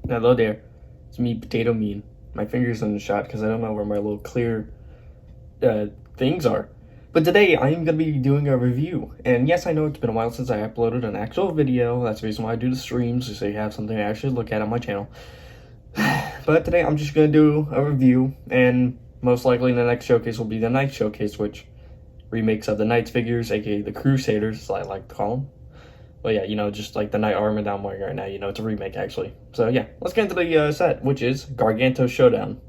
Hello there. It's me, Potato Mean. My finger's in the shot because I don't know where my little clear things are. But today I am going to be doing a review. And yes, I know it's been a while since I uploaded an actual video. That's the reason why I do the streams, so you have something to actually look at on my channel. But today I'm just going to do a review, and most likely the next showcase will be the Knights showcase, which remakes of the Knights figures, aka the Crusaders, as I like to call them. But yeah, you know, just like the knight armor that I'm wearing right now, you know, it's a remake actually. So yeah, let's get into the set, which is Gargantos Showdown.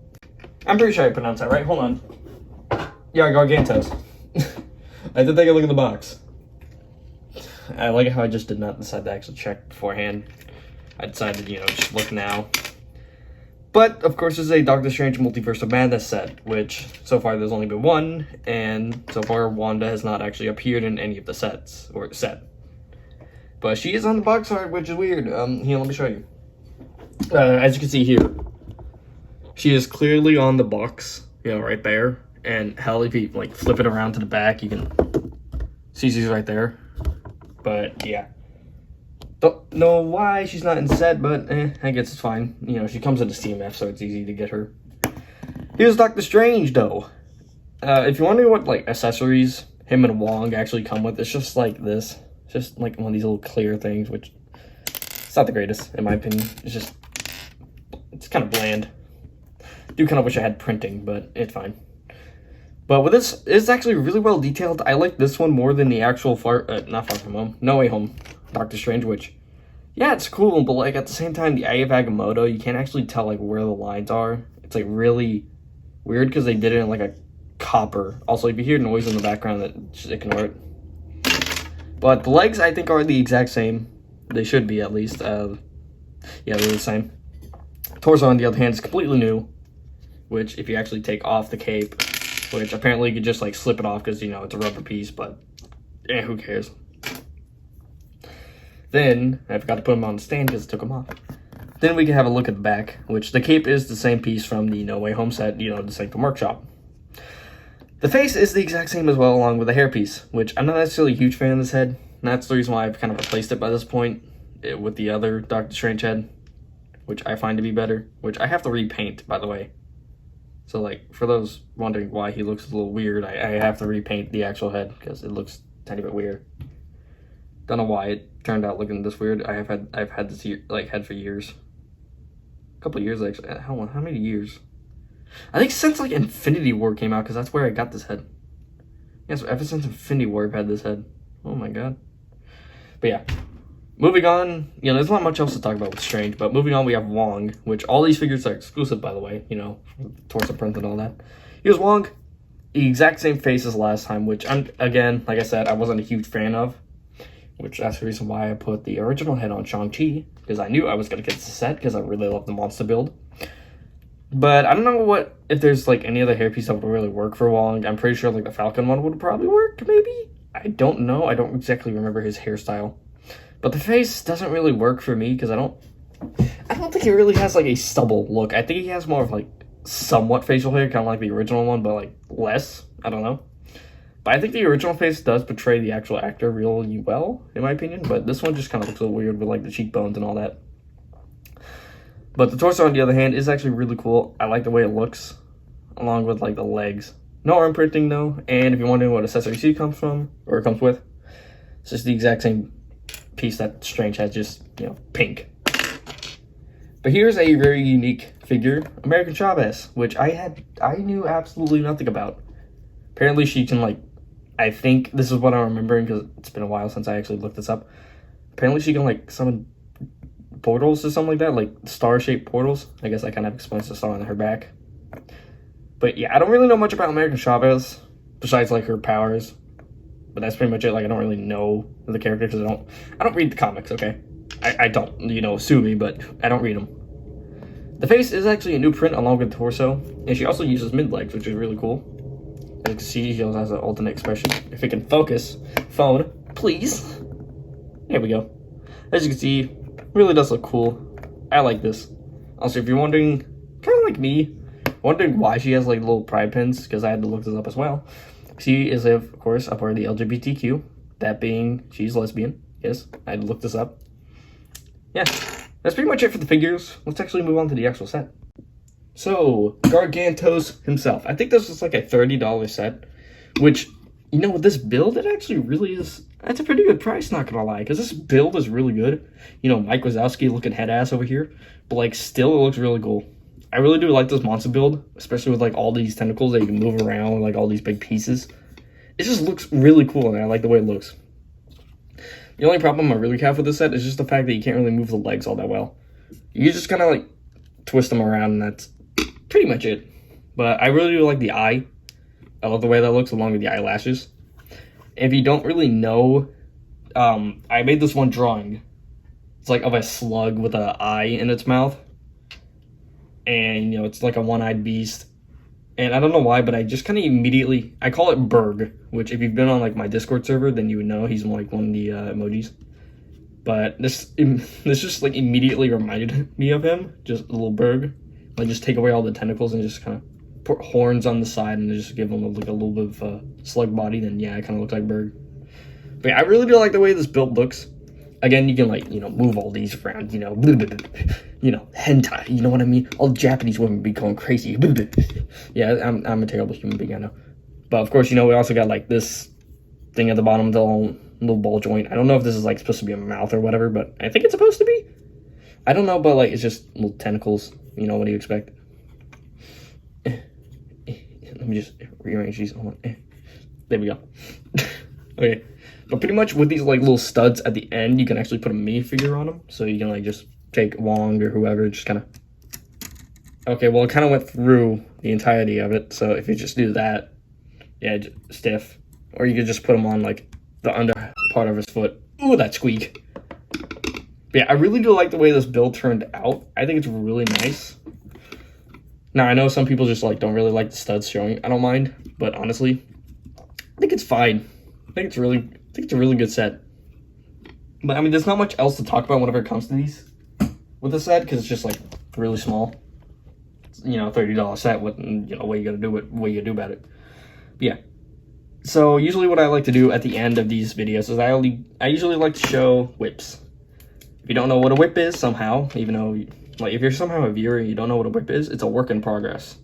I'm pretty sure I pronounced that right. Hold on. Yeah, Gargantos. I did take a look at the box. I like how I just did not decide to actually check beforehand. I decided, you know, just look now. But, of course, this is a Doctor Strange Multiverse of Madness set, which, so far, there's only been one, and so far, Wanda has not actually appeared in any of the sets, or set. But she is on the box art, which is weird. Here, let me show you. As you can see here, she is clearly on the box, you know, right there. And hell, if you, like, flip it around to the back, you can see she's right there. But, yeah. Don't know why she's not in set, but I guess it's fine. You know, she comes in a CMF, so it's easy to get her. Here's Doctor Strange, though. If you're wondering what, like, accessories him and Wong actually come with, it's just like this. It's just, like, one of these little clear things, which it's not the greatest, in my opinion. It's kind of bland. I do kind of wish I had printing, but it's fine. But with this, it's actually really well detailed. I like this one more than the actual not Far From Home, No Way Home Doctor Strange, which, yeah, it's cool, but like at the same time, the Eye of Agamotto, you can't actually tell like where the lines are. It's like really weird because they did it in like a copper. Also, if you hear noise in the background, just ignore it. But the legs, I think, are the exact same. They should be, at least. Yeah, they're the same. Torso, on the other hand, is completely new, which if you actually take off the cape, which apparently you could just like slip it off because, you know, it's a rubber piece, but who cares? Then, I forgot to put them on the stand because I took them off. Then we can have a look at the back, which the cape is the same piece from the No Way Home set, you know, the Sanctum Workshop. The face is the exact same as well, along with the hairpiece, which I'm not necessarily a huge fan of this head. And that's the reason why I've kind of replaced it by this point with the other Doctor Strange head, which I find to be better, which I have to repaint, by the way. So, like, for those wondering why he looks a little weird, I have to repaint the actual head because it looks a tiny bit weird. Don't know why it turned out looking this weird. I've had this head for years. A couple of years, actually. Hold on, how many years? I think since like Infinity War came out, because that's where I got this head. Yeah, so ever since Infinity War, I've had this head. Oh my god. But yeah, moving on. You know, there's not much else to talk about with Strange, but moving on, we have Wong, which all these figures are exclusive, by the way. You know, torso print and all that. Here's Wong, the exact same face as last time, which again, like I said, I wasn't a huge fan of. Which that's the reason why I put the original head on Shang-Chi, because I knew I was gonna get the set because I really love the monster build. But I don't know if there's like any other hairpiece that would really work for Wong. I'm pretty sure like the Falcon one would probably work, maybe? I don't know. I don't exactly remember his hairstyle. But the face doesn't really work for me because I don't think he really has like a stubble look. I think he has more of like somewhat facial hair, kind of like the original one, but like less. I don't know. But I think the original face does portray the actual actor really well, in my opinion. But this one just kind of looks a little weird with like the cheekbones and all that. But the torso, on the other hand, is actually really cool. I like the way it looks, along with, like, the legs. No arm printing, though. And if you're wondering what accessory C comes from, or comes with, it's just the exact same piece that Strange has, just, you know, pink. But here's a very unique figure, American Chavez, which I knew absolutely nothing about. Apparently she can, like, I think this is what I'm remembering, because it's been a while since I actually looked this up. Apparently she can, like, summon portals or something like that, like star-shaped portals. I guess that kind of explains the star on her back. But yeah, I don't really know much about American Chavez besides like her powers. But that's pretty much it. Like, I don't really know the character because I don't read the comics. Okay, I don't, you know, sue me, but I don't read them. The face is actually a new print along with the torso, and she also uses mid legs, which is really cool. As you can see, she also has an alternate expression. If it can focus, phone, please. There we go. As you can see, really does look cool. I like this. Also, if you're wondering, kind of like me, wondering why she has like little pride pins, because I had to look this up as well. She is, of course, a part of the LGBTQ. That being, she's lesbian. Yes, I had to look this up. Yeah, that's pretty much it for the figures. Let's actually move on to the actual set. So, Gargantos himself. I think this is like a $30 set, which, you know, with this build, it actually really is, that's a pretty good price, not gonna lie, because this build is really good. You know, Mike Wazowski looking head ass over here, but like still it looks really cool. I really do like this monster build, especially with like all these tentacles that you can move around with like all these big pieces. It just looks really cool, and I like the way it looks. The only problem I really have with this set is just the fact that you can't really move the legs all that well. You just kind of like twist them around, and that's pretty much it. But I really do like the eye. I love the way that looks along with the eyelashes. If you don't really know, I made this one drawing. It's like of a slug with an eye in its mouth. And, you know, it's like a one-eyed beast. And I don't know why, but I just kind of immediately, I call it Berg, which if you've been on like my Discord server, then you would know he's like one of the emojis. But this just like immediately reminded me of him, just a little Berg. Like just take away all the tentacles and just kind of put horns on the side and just give him like a little bit of a slug body. Then yeah, it kind of looks like Berg. But yeah, I really do like the way this build looks. Again, you can like, you know, move all these around, you know, hentai, you know what I mean? All the Japanese women be going crazy. Yeah, I'm a terrible human being, I know. But of course, you know, we also got like this thing at the bottom, the little ball joint. I don't know if this is like supposed to be a mouth or whatever, but I think it's supposed to be. I don't know, but like it's just little tentacles. You know, what do you expect? Let me just rearrange these. There we go. Okay. But pretty much with these like little studs at the end, you can actually put a minifigure on them. So you can like just take Wong or whoever, just kind of. Okay, well it kind of went through the entirety of it. So if you just do that, yeah, stiff. Or you could just put them on like the under part of his foot. Ooh, that squeak. But yeah, I really do like the way this build turned out. I think it's really nice. Now I know some people just like don't really like the studs showing. I don't mind, but honestly, I think it's fine. I think it's a really good set. But I mean, there's not much else to talk about whenever it comes to these with the set, because it's just like really small. It's, you know, $30 set. What, you know, what you gotta do about it. But yeah. So usually what I like to do at the end of these videos is I usually like to show whips. If you don't know what a whip is somehow, even though like if you're somehow a viewer and you don't know what a whip is, it's a work in progress.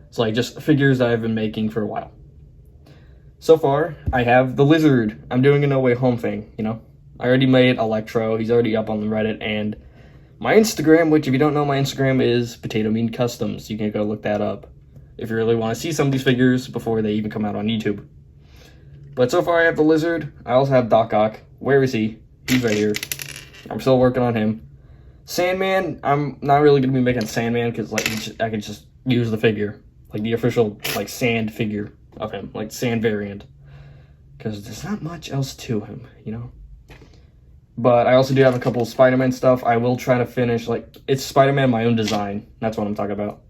It's like just figures that I've been making for a while. So far, I have the lizard. I'm doing a No Way Home thing, you know? I already made Electro. He's already up on the Reddit. And my Instagram, which if you don't know, my Instagram is Potato Mean Customs. You can go look that up if you really want to see some of these figures before they even come out on YouTube. But so far, I have the lizard. I also have Doc Ock. Where is he? He's right here. I'm still working on him. Sandman, I'm not really going to be making Sandman because like I can just use the figure. Like the official like sand figure of him, like sand variant, because there's not much else to him, you know. But I also do have a couple of Spider-Man stuff. I will try to finish, like, it's Spider-Man my own design. That's what I'm talking about.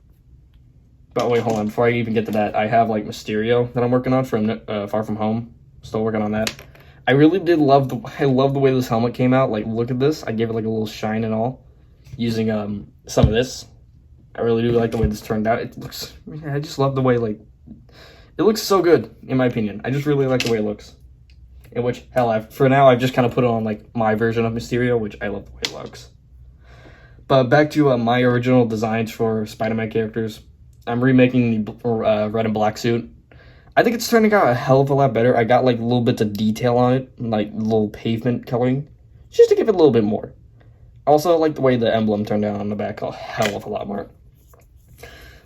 But wait, hold on, before I even get to that, I have like Mysterio that I'm working on from Far From Home. Still working on that. I really did love the way this helmet came out. Like, look at this. I gave it like a little shine and all, using some of this. I really do like the way this turned out. It looks, I just love the way, like, it looks so good, in my opinion. I just really like the way it looks. In which, hell, for now, I've just kind of put it on, like, my version of Mysterio, which I love the way it looks. But back to my original designs for Spider-Man characters. I'm remaking the red and black suit. I think it's turning out a hell of a lot better. I got, like, little bits of detail on it, like, little pavement coloring, just to give it a little bit more. Also, I like the way the emblem turned out on the back a hell of a lot more.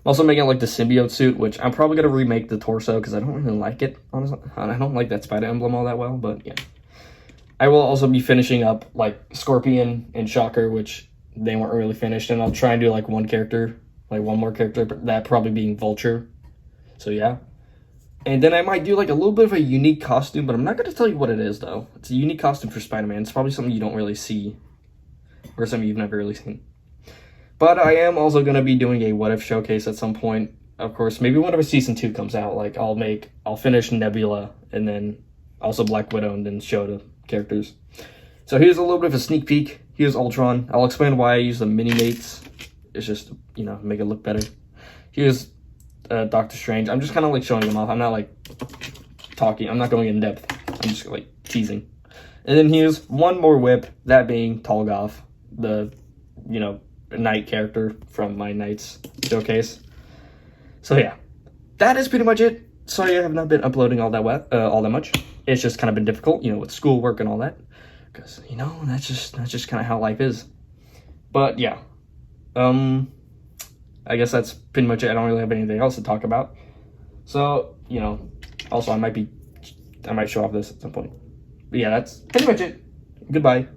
I'm also making like the symbiote suit, which I'm probably going to remake the torso because I don't really like it, honestly. I don't like that spider emblem all that well, but yeah. I will also be finishing up like Scorpion and Shocker, which they weren't really finished, and I'll try and do like one more character, that probably being Vulture. So yeah. And then I might do like a little bit of a unique costume, but I'm not going to tell you what it is though. It's a unique costume for Spider-Man. It's probably something you don't really see, or something you've never really seen. But I am also going to be doing a What If showcase at some point. Of course, maybe whenever Season 2 comes out, like I'll finish Nebula and then also Black Widow and then show the characters. So here's a little bit of a sneak peek. Here's Ultron. I'll explain why I use the mini-mates. It's just, you know, make it look better. Here's Doctor Strange. I'm just kind of like showing them off. I'm not like talking. I'm not going in depth. I'm just like teasing. And then here's one more whip, that being Tolgoth, the you know, knight character from my Knights showcase. So yeah, that is pretty much it. Sorry I have not been uploading all that much. It's just kind of been difficult, you know, with schoolwork and all that. Because, you know, that's just kind of how life is. But yeah, I guess that's pretty much it. I don't really have anything else to talk about. So, you know, also I might show off this at some point. But yeah, that's pretty much it. Goodbye.